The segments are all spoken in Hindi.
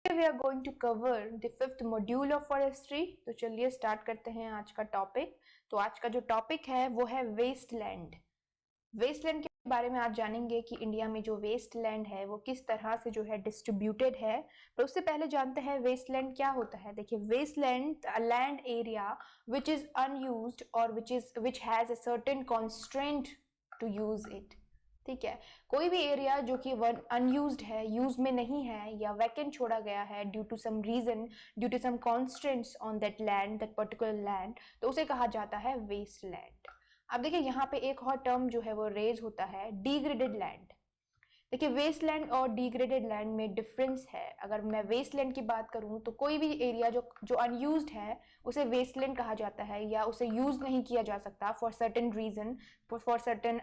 We are going to cover the fifth module of forestry। तो चलिए स्टार्ट करते हैं आज का टॉपिक। तो आज का जो टॉपिक है वो है वेस्टलैंड। वेस्टलैंड के बारे में आज जानेंगे कि इंडिया में जो वेस्टलैंड है वो किस तरह से जो है डिस्ट्रीब्यूटेड है। पर उससे पहले जानते हैं वेस्टलैंड क्या होता है। देखिए, wasteland land area which is unused और which has a certain constraint to use it. ठीक है, कोई भी एरिया जो कि अनयूज्ड है, यूज में नहीं है या वैकेंट छोड़ा गया है due to some reason, due to some constraints on that land, that particular land, तो उसे कहा जाता है वेस्टलैंड। अब देखिए, यहाँ पे एक और टर्म जो है वो रेज होता है, डिग्रेडेड लैंड। देखिए, वेस्टलैंड और डिग्रेडेड लैंड में डिफरेंस है। अगर मैं वेस्टलैंड की बात करूं तो कोई भी एरिया जो अनयूज्ड है उसे वेस्टलैंड कहा जाता है, या उसे यूज नहीं किया जा सकता for certain reason, for certain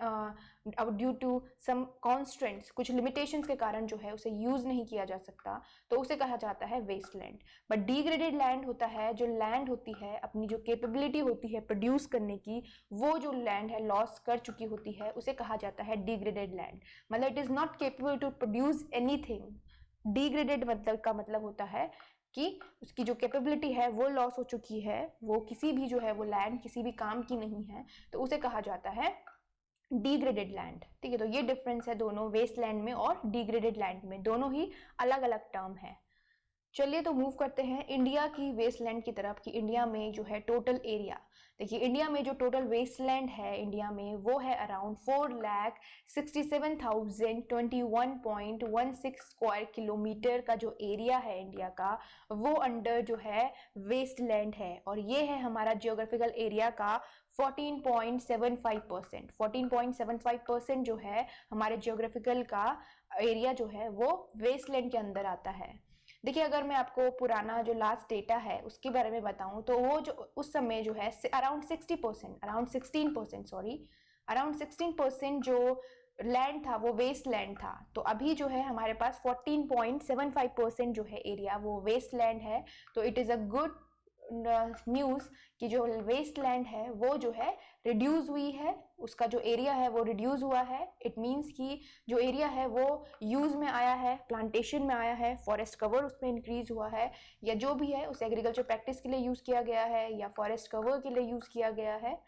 due to some constraints, कुछ लिमिटेशंस के कारण जो है उसे यूज नहीं किया जा सकता, तो उसे कहा जाता है वेस्टलैंड। बट डिग्रेडेड लैंड होता है जो लैंड होती है अपनी जो कैपेबिलिटी होती है प्रोड्यूस करने की, वो जो लैंड है लॉस कर चुकी होती है, उसे कहा जाता है डिग्रेडेड लैंड। मतलब it is not capable to produce anything. Degraded मतलब का मतलब होता है कि उसकी जो कैपेबिलिटी है वो लॉस हो चुकी है, वो किसी भी जो है वो लैंड किसी भी काम की नहीं है, तो उसे कहा जाता है डिग्रेडेड लैंड। ठीक है, तो ये डिफरेंस है दोनों वेस्टलैंड में और डिग्रेडेड लैंड में, दोनों ही अलग अलग टर्म है। चलिए तो मूव करते हैं इंडिया की वेस्टलैंड की तरफ कि इंडिया में जो है टोटल एरिया। देखिए, इंडिया में जो टोटल वेस्टलैंड है इंडिया में वो है अराउंड 4,67,021.16 स्क्वायर किलोमीटर का जो एरिया है इंडिया का, वो अंडर जो है वेस्टलैंड है। और ये है हमारा जियोग्राफिकल एरिया का 14.75%। 14.75% जो है हमारे जियोग्राफिकल का एरिया जो है वो वेस्टलैंड के अंदर आता है। देखिए, अगर मैं आपको पुराना जो लास्ट डेटा है उसके बारे में बताऊं तो वो जो उस समय जो है अराउंड 16% जो लैंड था वो वेस्ट लैंड था। तो अभी जो है हमारे पास 14.75% जो है एरिया वो वेस्ट लैंड है। तो it is a good news कि जो वेस्ट लैंड है वो जो है रिड्यूस हुई है, उसका जो एरिया है वो रिड्यूस हुआ है। इट मीन्स कि जो एरिया है वो यूज में आया है, प्लांटेशन में आया है, फॉरेस्ट कवर उसमें इंक्रीज हुआ है, या जो भी है उसे एग्रीकल्चर प्रैक्टिस के लिए यूज किया गया है या फॉरेस्ट कवर के लिए यूज किया गया है।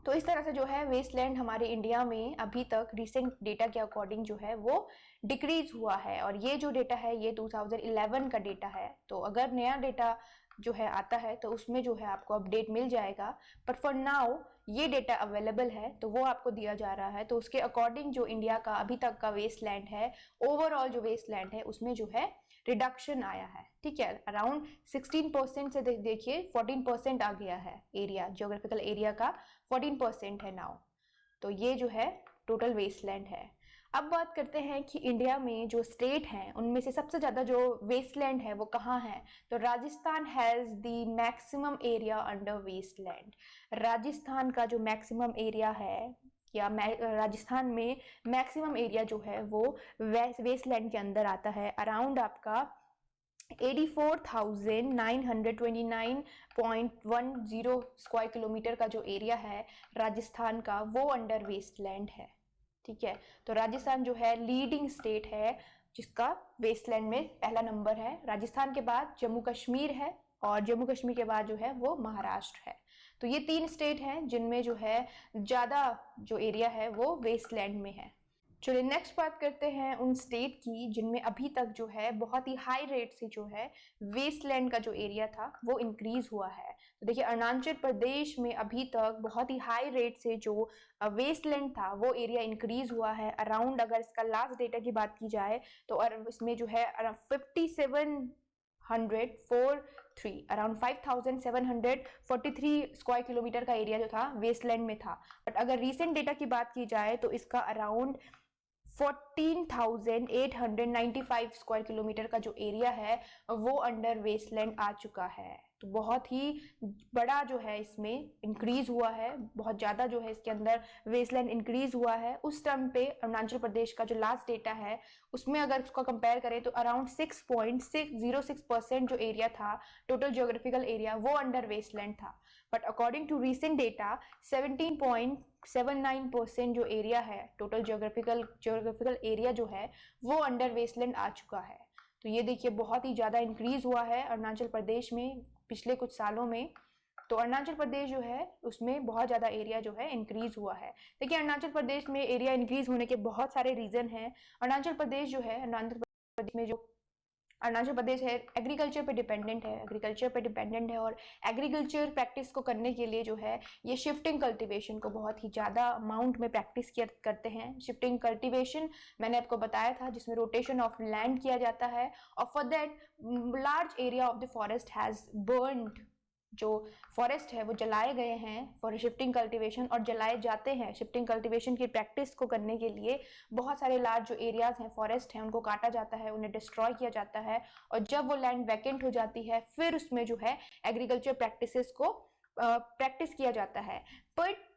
तो इस तरह से जो है वेस्टलैंड हमारे इंडिया में अभी तक रिसेंट डेटा के अकॉर्डिंग जो है वो डिक्रीज हुआ है। और ये जो डेटा है ये 2011 का डेटा है। तो अगर नया डेटा जो है आता है तो उसमें जो है आपको अपडेट मिल जाएगा। पर फॉर नाउ ये डेटा अवेलेबल है तो वो आपको दिया जा रहा है। तो उसके अकॉर्डिंग जो इंडिया का अभी तक का वेस्टलैंड है, ओवरऑल जो वेस्टलैंड है उसमें जो है रिडक्शन आया है। ठीक है, अराउंड 16% से देखिए 14% आ गया है एरिया, जियोग्राफिकल एरिया का 14% है नाउ। तो ये जो है टोटल वेस्टलैंड है। अब बात करते हैं कि इंडिया में जो स्टेट हैं उनमें से सबसे ज्यादा जो वेस्टलैंड है वो कहाँ है। तो Rajasthan has the maximum area under wasteland. Rajasthan का जो मैक्सिमम एरिया है, या राजस्थान में मैक्सिमम एरिया जो है वो वेस्टलैंड के अंदर आता है। अराउंड आपका 84,929.10 स्क्वायर किलोमीटर का जो एरिया है राजस्थान का वो अंडर वेस्टलैंड है। ठीक है, तो राजस्थान जो है लीडिंग स्टेट है जिसका वेस्टलैंड में पहला नंबर है। राजस्थान के बाद जम्मू कश्मीर है और जम्मू कश्मीर के बाद जो है वो महाराष्ट्र है। तो ये 3 स्टेट हैं जिनमें जो है ज्यादा जो एरिया है वो वेस्टलैंड में है। चलिए नेक्स्ट बात करते हैं उन स्टेट की जिनमें अभी तक जो है बहुत ही हाई रेट से जो है वेस्टलैंड का जो एरिया था वो इंक्रीज हुआ है। तो देखिए, अरुणाचल प्रदेश में अभी तक बहुत ही हाई रेट से जो वेस्टलैंड था वो एरिया इंक्रीज हुआ है। अराउंड अगर इसका लास्ट डेटा की बात की जाए तो इसमें जो है अराउंड 5743 स्क्वायर किलोमीटर का एरिया जो था वेस्टलैंड में था। बट अगर रीसेंट डेटा की बात की जाए तो इसका अराउंड 14,895 स्क्वायर किलोमीटर का जो एरिया है वो अंडर वेस्टलैंड आ चुका है। तो बहुत ही बड़ा जो है इसमें इंक्रीज हुआ है, बहुत ज्यादा जो है इसके अंदर वेस्टलैंड इंक्रीज हुआ है। उस टर्म पे अरुणाचल प्रदेश का जो लास्ट डेटा है उसमें अगर उसको कंपेयर करें तो अराउंड 6.606% जो एरिया था टोटल जियोग्राफिकल एरिया वो अंडर वेस्टलैंड था। But according to recent data 17.79% जो एरिया है टोटल जियोग्राफिकल एरिया जो है वो अंडर वेस्टलैंड आ चुका है। तो ये देखिए बहुत ही ज़्यादा इंक्रीज हुआ है अरुणाचल प्रदेश में पिछले कुछ सालों में। तो अरुणाचल प्रदेश जो है उसमें बहुत ज़्यादा एरिया जो है इंक्रीज हुआ है। देखिए अरुणाचल प्रदेश में एरिया इंक्रीज होने के बहुत सारे रीज़न हैं। अरुणाचल प्रदेश जो है, अरुणाचल प्रदेश में जो अरुणाचल प्रदेश है एग्रीकल्चर पे डिपेंडेंट है, और एग्रीकल्चर प्रैक्टिस को करने के लिए जो है ये शिफ्टिंग कल्टीवेशन को बहुत ही ज़्यादा अमाउंट में प्रैक्टिस करते हैं। शिफ्टिंग कल्टीवेशन मैंने आपको बताया था, जिसमें रोटेशन ऑफ लैंड किया जाता है, और for that large area of the forest has burned, जो फॉरेस्ट है वो जलाए गए हैं फॉर शिफ्टिंग कल्टीवेशन, और जलाए जाते हैं शिफ्टिंग कल्टीवेशन की प्रैक्टिस को करने के लिए। बहुत सारे लार्ज जो एरियाज हैं फॉरेस्ट हैं उनको काटा जाता है, उन्हें डिस्ट्रॉय किया जाता है, और जब वो लैंड वैकेंट हो जाती है फिर उसमें जो है एग्रीकल्चर प्रैक्टिसेस को प्रैक्टिस किया जाता है। बट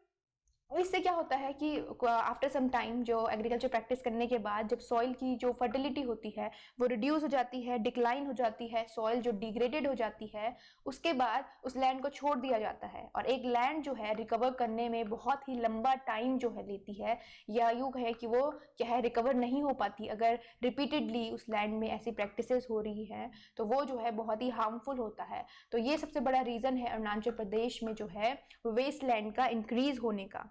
इससे क्या होता है कि आफ्टर सम टाइम जो एग्रीकल्चर प्रैक्टिस करने के बाद जब सॉइल की जो फर्टिलिटी होती है वो रिड्यूस हो जाती है, डिक्लाइन हो जाती है, सॉइल जो डिग्रेडेड हो जाती है, उसके बाद उस लैंड को छोड़ दिया जाता है। और एक लैंड जो है रिकवर करने में बहुत ही लंबा टाइम जो है लेती है, या यूँ कहे कि वो क्या है रिकवर नहीं हो पाती अगर रिपीटेडली उस लैंड में ऐसी प्रैक्टिसेस हो रही हैं, तो वो जो है बहुत ही हार्मफुल होता है। तो ये सबसे बड़ा रीज़न है अरुणाचल प्रदेश में जो है वेस्ट लैंड का इंक्रीज होने का।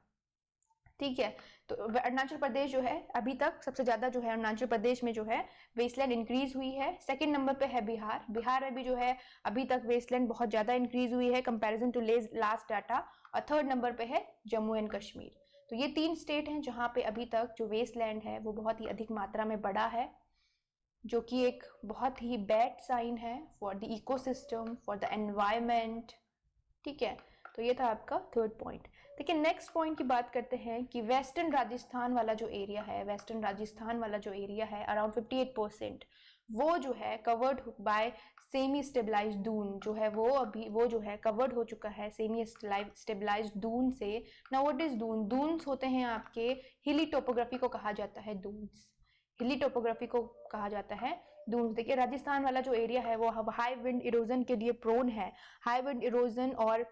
ठीक है, तो अरुणाचल प्रदेश जो है अभी तक सबसे ज़्यादा जो है अरुणाचल प्रदेश में जो है वेस्टलैंड इंक्रीज हुई है। सेकंड नंबर पे है बिहार। बिहार में भी जो है अभी तक वेस्टलैंड बहुत ज़्यादा इंक्रीज हुई है कंपैरिजन टू लास्ट डाटा। और थर्ड नंबर पे है जम्मू एंड कश्मीर। तो ये 3 स्टेट हैं जहाँ पे अभी तक जो वेस्टलैंड है वो बहुत ही अधिक मात्रा में बढ़ा है, जो कि एक बहुत ही बैड साइन है for the ecosystem, for the environment. ठीक है, तो ये था आपका थर्ड पॉइंट। देखिए नेक्स्ट पॉइंट की बात करते हैं कि वेस्टर्न राजस्थान वाला जो एरिया है, अराउंड 58%, वो जो है covered by semi stabilised dune, जो है वो जो है कवर्ड हो चुका है सेमी स्टेबलाइज्ड दून से। Now what is dune? Dunes होते हैं आपके हिली टोपोग्राफी को कहा जाता है दून्स, हिली टोपोग्राफी को कहा जाता है दून्स। देखिए राजस्थान वाला जो एरिया है वो हाई विंड इरोजन के लिए प्रोन है। हाई विंड इरोजन और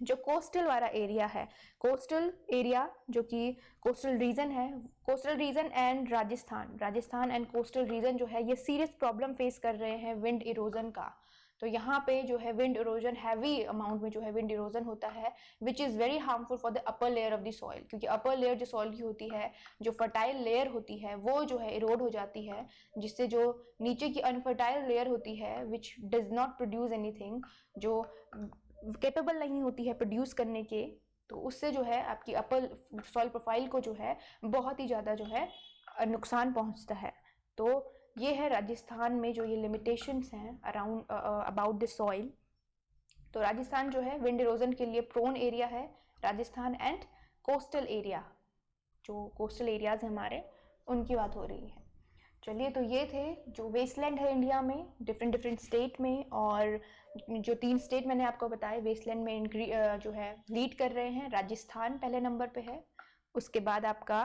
जो कोस्टल वाला एरिया है, कोस्टल एरिया जो कि कोस्टल रीजन है, coastal region and Rajasthan and coastal region जो है ये सीरियस प्रॉब्लम फेस कर रहे हैं विंड इरोजन का। तो यहाँ पे जो है विंड इरोजन हैवी अमाउंट में जो है विंड इरोजन होता है, which is very harmful for the upper layer of the soil, क्योंकि अपर लेयर जो सॉइल की होती है, जो फर्टाइल लेयर होती है, वो जो है इरोड हो जाती है, जिससे जो नीचे की अनफर्टाइल लेयर होती है which does not produce anything, जो कैपेबल नहीं होती है प्रोड्यूस करने के, तो उससे जो है आपकी अपर सॉइल प्रोफाइल को जो है बहुत ही ज़्यादा जो है नुकसान पहुंचता है। तो ये है राजस्थान में जो ये लिमिटेशंस हैं अराउंड अबाउट द सॉइल। तो राजस्थान जो है विंड इरोजन के लिए प्रोन एरिया है, राजस्थान एंड कोस्टल एरिया, जो कोस्टल एरियाज हैं हमारे, उनकी बात हो रही है। चलिए, तो ये थे जो वेस्टलैंड है इंडिया में डिफरेंट स्टेट में, और जो 3 स्टेट मैंने आपको बताए वेस्टलैंड में जो है लीड कर रहे हैं। राजस्थान पहले नंबर पे है, उसके बाद आपका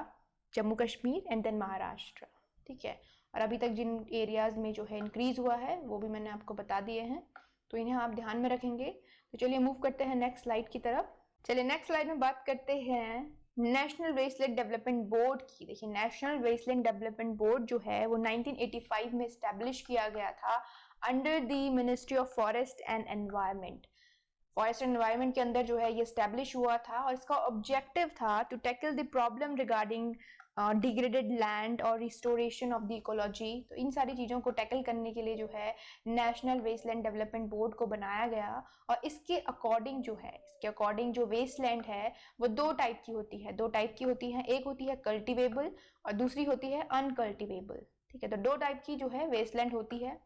जम्मू कश्मीर एंड देन महाराष्ट्र। ठीक है, और अभी तक जिन एरियाज में जो है इंक्रीज हुआ है वो भी मैंने आपको बता दिए हैं, तो इन्हें आप ध्यान में रखेंगे। तो चलिए मूव करते हैं नेक्स्ट स्लाइड की तरफ। चलिए नेक्स्ट स्लाइड में बात करते हैं नेशनल वेस्टलैंड डेवलपमेंट बोर्ड की। देखिए नेशनल वेस्टलैंड डेवलपमेंट बोर्ड जो है वो 1985 में एस्टेब्लिश किया गया था under the ministry of forest and environment. Forest and environment के अंदर जो है ये एस्टेब्लिश हुआ था, और इसका ऑब्जेक्टिव था to tackle the problem regarding degraded land और रिस्टोरेशन ऑफ द इकोलॉजी। तो इन सारी चीज़ों को टैकल करने के लिए जो है नेशनल वेस्टलैंड डेवलपमेंट बोर्ड को बनाया गया। और इसके अकॉर्डिंग जो वेस्टलैंड है वो 2 टाइप की होती है, एक होती है कल्टिवेबल और दूसरी होती है अनकल्टिवेबल। ठीक है, तो 2 टाइप की जो है वेस्टलैंड होती है।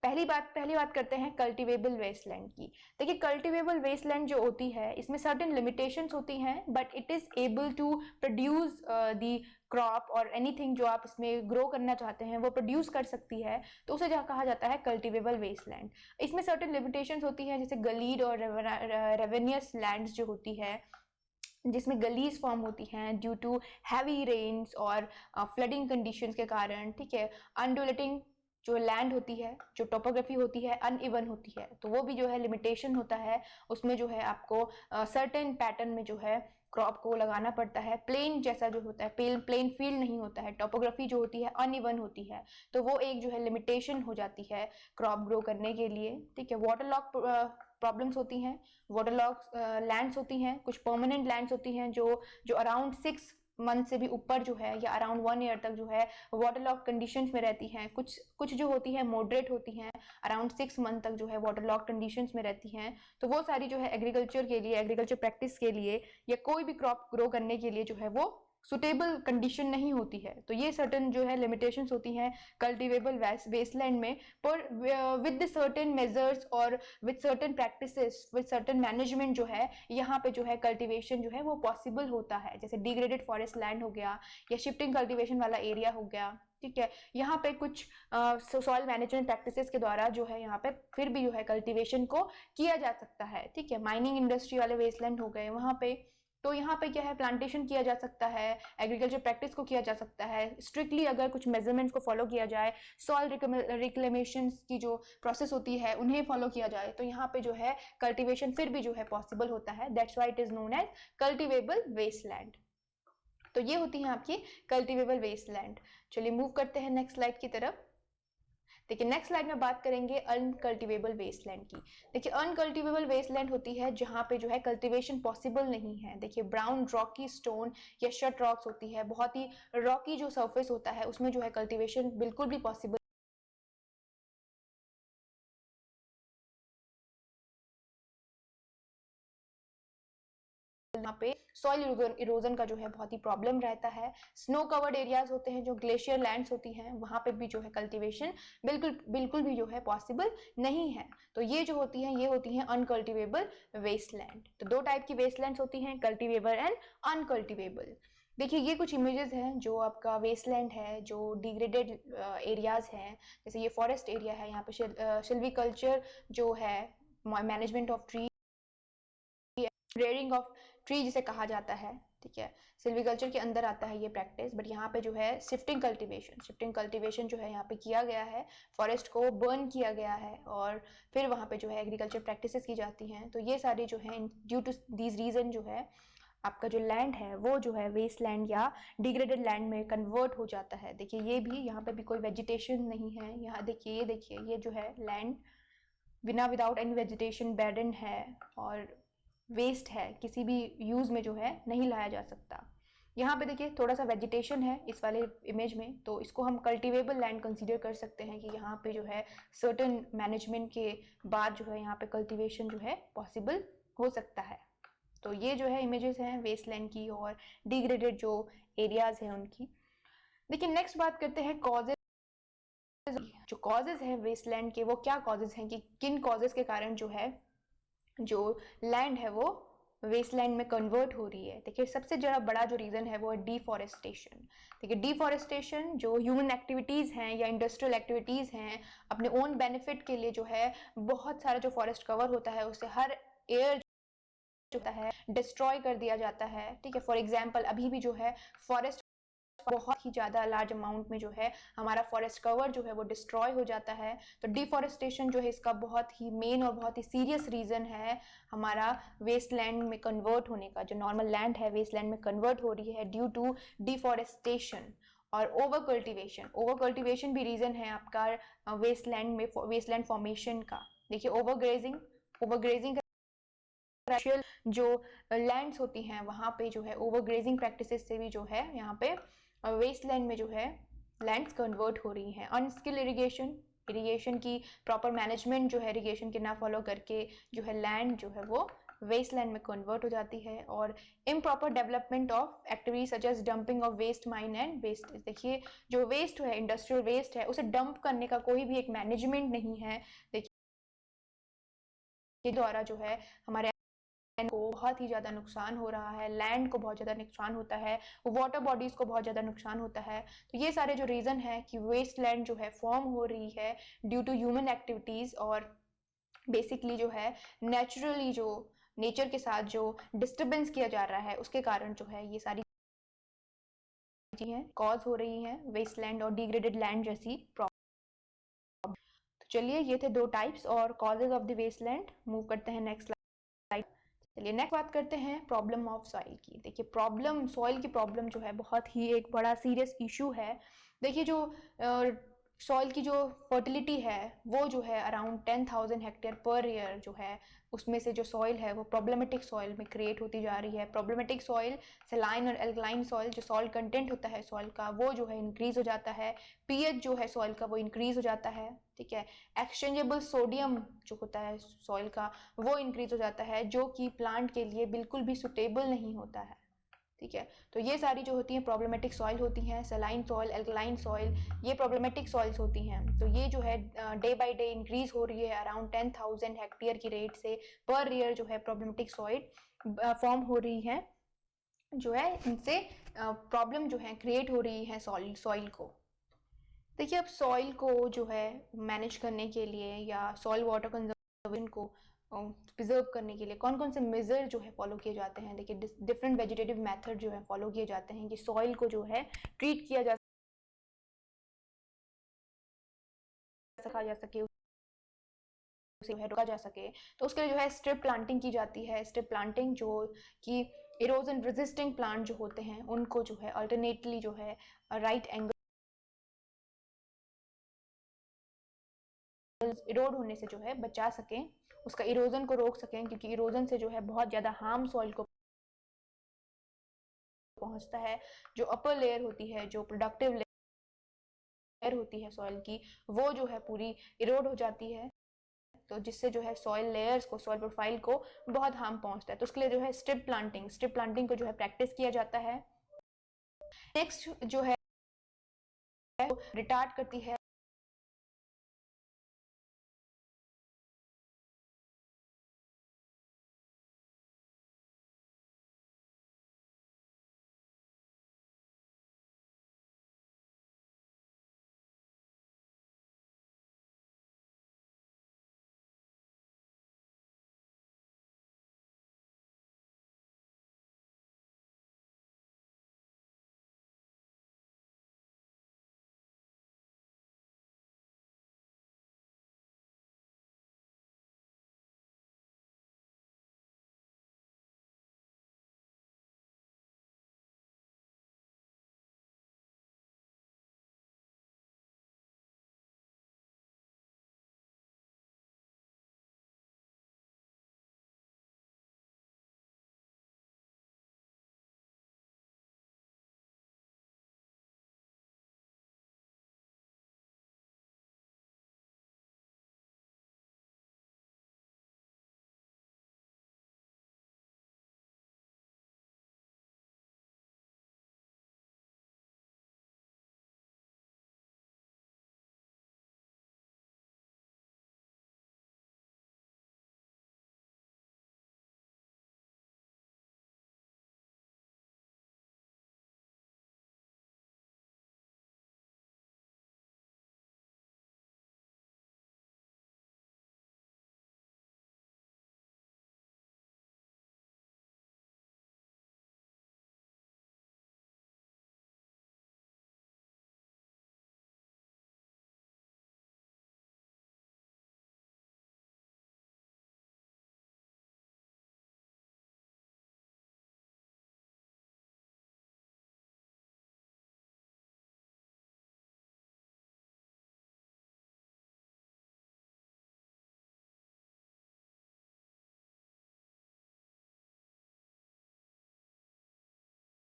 पहली बात करते हैं कल्टिवेबल वेस्टलैंड की। देखिए कल्टिवेबल वेस्टलैंड जो होती है इसमें सर्टेन लिमिटेशंस होती हैं, but it is able to produce the crop और एनीथिंग जो आप इसमें ग्रो करना चाहते हैं वो प्रोड्यूस कर सकती है, तो उसे कहा जाता है कल्टिवेबल वेस्टलैंड। इसमें सर्टेन लिमिटेशंस होती हैं, जैसे गलीड और रेवेनियस लैंड्स जो होती है, जिसमें गलीज फॉर्म होती हैं ड्यू टू हैवी रेन्स और फ्लडिंग कंडीशंस के कारण। ठीक है, अनडुलेटिंग जो लैंड होती है, जो टोपोग्राफी होती है अनइवन होती है, तो वो भी जो है लिमिटेशन होता है, उसमें जो है आपको सर्टेन पैटर्न में जो है क्रॉप को लगाना पड़ता है। प्लेन जैसा जो होता है, प्लेन फील्ड नहीं होता है, टोपोग्राफी जो होती है अनइवन होती है, तो वो एक जो है लिमिटेशन हो जाती है क्रॉप ग्रो करने के लिए। ठीक है, वाटर लॉक प्रॉब्लम्स होती हैं, वाटर लॉक लैंड्स होती हैं, कुछ परमानेंट लैंड्स होती हैं जो अराउंड 6 मंथ से भी ऊपर जो है या अराउंड 1 ईयर तक जो है वाटर लॉक कंडीशंस में रहती हैं। कुछ जो होती है मॉडरेट होती हैं, अराउंड 6 मंथ तक जो है वाटर लॉक कंडीशंस में रहती हैं। तो वो सारी जो है एग्रीकल्चर के लिए, एग्रीकल्चर प्रैक्टिस के लिए या कोई भी क्रॉप ग्रो करने के लिए जो है वो सुटेबल कंडीशन नहीं होती है। तो ये सर्टन जो है लिमिटेशंस होती हैं कल्टिवेबल वेस्टलैंड में। पर विद सर्टेन मेजर्स और with certain practices, with certain management जो है यहाँ पे जो है कल्टिवेशन जो है वो पॉसिबल होता है। जैसे डिग्रेडेड फॉरेस्ट लैंड हो गया या शिफ्टिंग कल्टिवेशन वाला एरिया हो गया। ठीक है, यहाँ पे कुछ सॉइल मैनेजमेंट प्रैक्टिसेस के द्वारा जो है यहाँ पे फिर भी जो है कल्टिवेशन को किया जा सकता है। ठीक है, माइनिंग इंडस्ट्री वाले वेस्टलैंड हो गए वहाँ पे, तो यहाँ पे क्या है प्लांटेशन किया जा सकता है, एग्रीकल्चर प्रैक्टिस को किया जा सकता है। स्ट्रिक्टली अगर कुछ मेजरमेंट्स को फॉलो किया जाए, सॉइल रिक्लेमेशन की जो प्रोसेस होती है उन्हें फॉलो किया जाए, तो यहाँ पे जो है कल्टिवेशन फिर भी जो है पॉसिबल होता है। That's why it is known as cultivable wasteland. तो ये होती है आपकी कल्टिवेबल वेस्टलैंड। चलिए मूव करते हैं नेक्स्ट स्लाइड की तरफ। देखिए नेक्स्ट स्लाइड में बात करेंगे अनकल्टिवेबल वेस्टलैंड की। देखिए अनकल्टिवेबल वेस्टलैंड होती है जहाँ पे जो है कल्टिवेशन पॉसिबल नहीं है। देखिए ब्राउन रॉकी स्टोन या शट रॉक्स होती है, बहुत ही रॉकी जो सरफेस होता है उसमें जो है कल्टिवेशन बिल्कुल भी पॉसिबल यहाँ पे सॉइल इरोजन का जो है बहुत ही प्रॉब्लम रहता है। स्नो कवर्ड एरियाज होते हैं, जो ग्लेशियर लैंड्स होती हैं, वहां पे भी जो है कल्टीवेशन बिल्कुल भी जो है पॉसिबल नहीं है। तो ये जो होती है ये होती है अनकल्टिवेबल वेस्टलैंड। तो दो टाइप की वेस्टलैंड्स होती हैं, कल्टिवेबल एंड अनकल्टिवेबल। देखिए ये कुछ इमेजेस हैं जो आपका वेस्टलैंड है, जो डिग्रेडेड एरियाज हैं। जैसे ये फॉरेस्ट एरिया है, यहाँ पे सिल्वीकल्चर जो है, management of tree, rearing of tree जिसे कहा जाता है। ठीक है, सिल्वीकल्चर के अंदर आता है ये प्रैक्टिस। बट यहाँ पे जो है शिफ्टिंग कल्टीवेशन जो है यहाँ पे किया गया है, फॉरेस्ट को बर्न किया गया है और फिर वहाँ पे जो है एग्रीकल्चर प्रैक्टिसेस की जाती हैं। तो ये सारी जो है ड्यू टू दीज रीजन जो है आपका जो लैंड है वो जो है वेस्ट लैंड या डिग्रेडेड लैंड में कन्वर्ट हो जाता है। देखिए ये भी, यहाँ पे भी कोई वेजिटेशन नहीं है। यहाँ देखिए ये जो है land without any vegetation Baden है और वेस्ट है, किसी भी यूज़ में जो है नहीं लाया जा सकता। यहाँ पे देखिए थोड़ा सा वेजिटेशन है इस वाले इमेज में, तो इसको हम कल्टीवेबल लैंड कंसीडर कर सकते हैं कि यहाँ पे जो है सर्टेन मैनेजमेंट के बाद जो है यहाँ पे कल्टीवेशन जो है पॉसिबल हो सकता है। तो ये जो है इमेजेस हैं वेस्टलैंड की और डिग्रेडेड जो एरियाज हैं उनकी। देखिए नेक्स्ट बात करते हैं कॉजेज। जो कॉजेज हैं वेस्टलैंड के, वो क्या कॉजेज हैं कि किन कॉजेज के कारण जो है जो लैंड है वो वेस्टलैंड में कन्वर्ट हो रही है। देखिए सबसे ज़्यादा बड़ा जो रीज़न है वो है डिफॉरेस्टेशन। देखिए डिफॉरेस्टेशन जो ह्यूमन एक्टिविटीज़ हैं या इंडस्ट्रियल एक्टिविटीज़ हैं, अपने ओन बेनिफिट के लिए जो है बहुत सारा जो फॉरेस्ट कवर होता है उससे हर एयर होता है डिस्ट्रॉय कर दिया जाता है। ठीक है, फॉर एग्जाम्पल अभी भी जो है फॉरेस्ट बहुत ही ज़्यादा लार्ज अमाउंट में जो है हमारा फॉरेस्ट कवर जो है वो डिस्ट्रॉय हो जाता है। तो डिफॉरेस्टेशन जो है इसका बहुत ही मेन और बहुत ही सीरियस रीज़न है हमारा वेस्टलैंड में कन्वर्ट होने का। जो नॉर्मल लैंड है वेस्टलैंड में कन्वर्ट हो रही है ड्यू टू डिफॉरेस्टेशन और ओवर कल्टिवेशन भी रीज़न है आपका वेस्टलैंड फॉर्मेशन का। देखिए ओवरग्रेजिंग जो लैंड्स होती हैं वहाँ पे जो है ओवरग्रेजिंग प्रैक्टिसेस से भी जो है यहाँ पे वेस्टलैंड में जो है लैंड्स कन्वर्ट हो रही हैं। अनस्किल इरिगेशन की प्रॉपर मैनेजमेंट जो है इरिगेशन के ना फॉलो करके जो है लैंड जो है वो वेस्टलैंड में कन्वर्ट हो जाती है। और improper development of activities such as dumping of waste mine and waste. देखिए जो वेस्ट है, इंडस्ट्रियल वेस्ट है, उसे डंप करने का कोई भी एक मैनेजमेंट नहीं है। देखिए द्वारा जो है हमारे को बहुत ही ज़्यादा नुकसान हो रहा है, लैंड को बहुत ज़्यादा नुकसान होता है, वाटर बॉडीज़ को बहुत ज़्यादा नुकसान होता है। तो ये सारे जो रीज़न है कि वेस्ट लैंड जो है फॉर्म हो रही है ड्यू टू ह्यूमन एक्टिविटीज़ और बेसिकली जो है नेचुरली जो नेचर के साथ जो डिस्टर्बेंस किया जा रहा है उसके कारण जो है ये सारी चीज़ें कॉज हो रही हैं वेस्ट लैंड और डिग्रेडेड लैंड जैसी प्रॉब्लम। तो चलिए ये थे दो टाइप्स और causes of the waste land. Move करते हैं नेक्स्ट स्लाइड। चलिए नेक्स्ट बात करते हैं प्रॉब्लम ऑफ सॉइल की। देखिए प्रॉब्लम, सॉइल की प्रॉब्लम जो है बहुत ही एक बड़ा सीरियस इशू है। देखिए जो सॉइल की जो फर्टिलिटी है वो जो है अराउंड 10,000 हेक्टेयर पर ईयर जो है, उसमें से जो सॉइल है वो प्रॉब्लमेटिक सॉइल में क्रिएट होती जा रही है। प्रॉब्लमेटिक सॉइल, सलाइन और एल्कलाइन सॉइल, जो सॉल्ट कंटेंट होता है सॉइल का वो जो है इंक्रीज हो जाता है। पीएच जो है सॉइल का वो इंक्रीज हो जाता है, ठीक है। एक्सचेंजेबल सोडियम जो होता है सॉइल का वो इंक्रीज हो जाता है, जो कि प्लांट के लिए बिल्कुल भी सुटेबल नहीं होता है, ठीक है। तो ये सारी जो होती हैं प्रॉब्लमेटिक सॉइल होती हैं, सलाइन सॉइल, एल्कलाइन सॉइल, ये प्रॉब्लमेटिक सॉइल्स होती हैं। तो ये जो है डे बाय डे इंक्रीज हो रही है अराउंड 10,000 हेक्टेयर की रेट से पर ईयर जो है प्रॉब्लमेटिक सॉइल फॉर्म हो रही है, जो है इनसे प्रॉब्लम जो है क्रिएट हो रही है सॉइल को। देखिए अब सॉइल को जो है मैनेज करने के लिए या सॉइल वाटर कंजर्वेशन को प्रिजर्व करने के लिए कौन कौन से मेजर जो है फॉलो किए जाते हैं। देखिए डिफरेंट वेजिटेटिव मेथड जो है फॉलो किए जाते हैं कि सॉइल को जो है ट्रीट किया जा सके, उसे रोका जा सके। तो उसके लिए जो है स्ट्रिप प्लांटिंग की जाती है। स्ट्रिप प्लांटिंग जो कि इरोजन रेजिस्टिंग प्लांट जो होते हैं उनको जो है अल्टरनेटली जो है राइट एंगल इरोड होने से जो है बचा सकें, उसका इरोजन को रोक सकें, क्योंकि इरोजन से जो है बहुत ज़्यादा हार्म सॉइल को पहुंचता है। जो अपर लेयर होती है, जो प्रोडक्टिव लेयर होती है सॉइल की, वो जो है पूरी इरोड हो जाती है। तो जिससे जो है सॉइल लेयर्स को, सॉइल प्रोफाइल को बहुत हार्म पहुंचता है। तो उसके लिए जो है स्ट्रिप प्लांटिंग को जो है प्रैक्टिस किया जाता है। नेक्स्ट जो है रिटार्ड करती है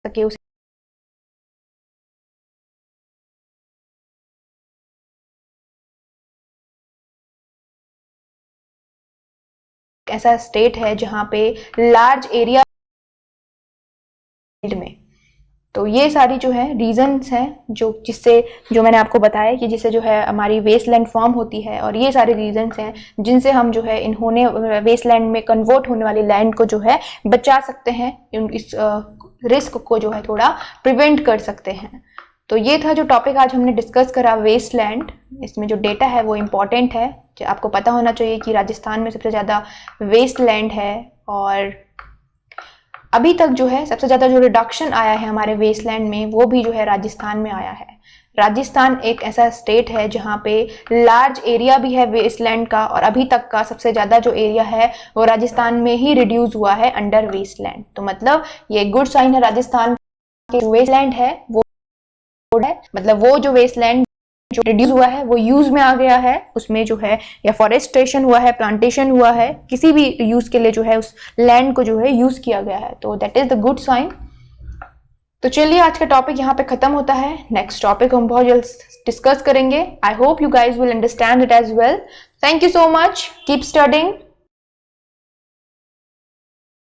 सके उसे ऐसा स्टेट है जहाँ पे लार्ज एरिया में। तो ये सारी जो है रीजंस हैं जो जिससे, जो मैंने आपको बताया कि जिससे जो है हमारी वेस्ट लैंड फॉर्म होती है, और ये सारे रीजंस हैं जिनसे हम जो है इन्होंने वेस्ट लैंड में कन्वर्ट होने वाली लैंड को जो है बचा सकते हैं, इस रिस्क को जो है थोड़ा प्रिवेंट कर सकते हैं। तो ये था जो टॉपिक आज हमने डिस्कस करा, वेस्ट लैंड। इसमें जो डेटा है वो इम्पॉर्टेंट है, आपको पता होना चाहिए कि राजस्थान में सबसे ज़्यादा वेस्ट लैंड है, और अभी तक जो है सबसे ज़्यादा जो रिडक्शन आया है हमारे वेस्टलैंड में वो भी जो है राजस्थान में आया है। राजस्थान एक ऐसा स्टेट है जहाँ पे लार्ज एरिया भी है वेस्टलैंड का, और अभी तक का सबसे ज़्यादा जो एरिया है वो राजस्थान में ही रिड्यूस हुआ है अंडर वेस्टलैंड। तो मतलब ये गुड साइन है, राजस्थान के वेस्टलैंड है वो है, मतलब वो जो वेस्टलैंड जो रिड्यूस हुआ है वो यूज में आ गया है, उसमें जो है या फॉरेस्टेशन हुआ है, प्लांटेशन हुआ है, किसी भी यूज के लिए जो है उस लैंड को जो है यूज किया गया है, तो that is the good sign. तो चलिए आज का टॉपिक यहाँ पे खत्म होता है, नेक्स्ट टॉपिक हम बहुत जल्द डिस्कस करेंगे। I hope you guys will understand it as well. Thank you so much, keep studying.